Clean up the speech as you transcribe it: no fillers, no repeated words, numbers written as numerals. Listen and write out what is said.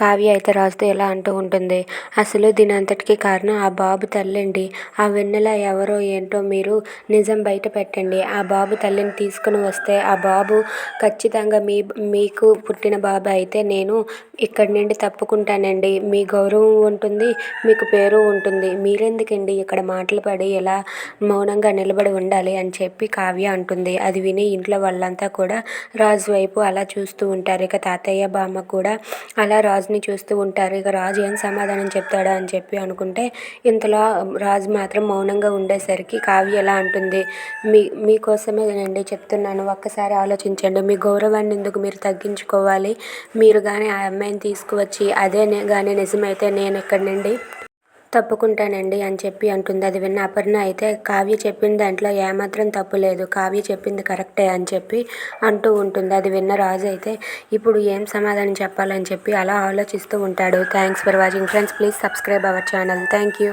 కావ్య అయితే రాజుతో ఇలా అంటూ ఉంటుంది. అసలు దీని అంతటికీ కారణం ఆ బాబు తల్లండి. ఆ వెన్నెల ఎవరో ఏంటో మీరు నిజం బయట పెట్టండి. ఆ బాబు తల్లిని తీసుకుని వస్తే ఆ బాబు ఖచ్చితంగా మీకు పుట్టిన బాబు అయితే నేను ఇక్కడి నుండి తప్పుకుంటానండి. మీ గౌరవం ఉంటుంది, మీకు పేరు ఉంటుంది. మీరెందుకండి ఇక్కడ మాటలు పడి ఇలా మౌనంగా నిలబడి ఉండాలి అని చెప్పి కావ్య అంటుంది. అది విని ఇంట్లో వాళ్ళంతా కూడా రాజు వైపు అలా చూస్తూ ఉంటారు. ఇక తాతయ్య బామ్మ కూడా అలా రాజుని చూస్తూ ఉంటారు. ఇక రాజు ఏం సమాధానం చెప్తాడా అని చెప్పి అనుకుంటే ఇంతలో రాజు మాత్రం మౌనంగా ఉండేసరికి కావ్య ఎలా అంటుంది. మీకోసమేనండి చెప్తున్నాను, ఒక్కసారి ఆలోచించండి. మీ గౌరవాన్ని ఎందుకు మీరు తగ్గించుకోవాలి? మీరు కానీ ఆ అమ్మాయిని తీసుకువచ్చి అదే కానీ నిజమైతే నేను ఇక్కడి నుండి తప్పుకుంటానండి అని చెప్పి అంటుంది. అది విన్న అపర్ణ అయితే కావ్య చెప్పిన దాంట్లో ఏమాత్రం తప్పు లేదు, కావ్య చెప్పింది కరెక్టే అని చెప్పి అంటూ ఉంటుంది. అది విన్న రాజు అయితే ఇప్పుడు ఏం సమాధానం చెప్పాలని చెప్పి అలా ఆలోచిస్తూ ఉంటాడు. Thanks for watching friends. Please subscribe our channel. Thank you.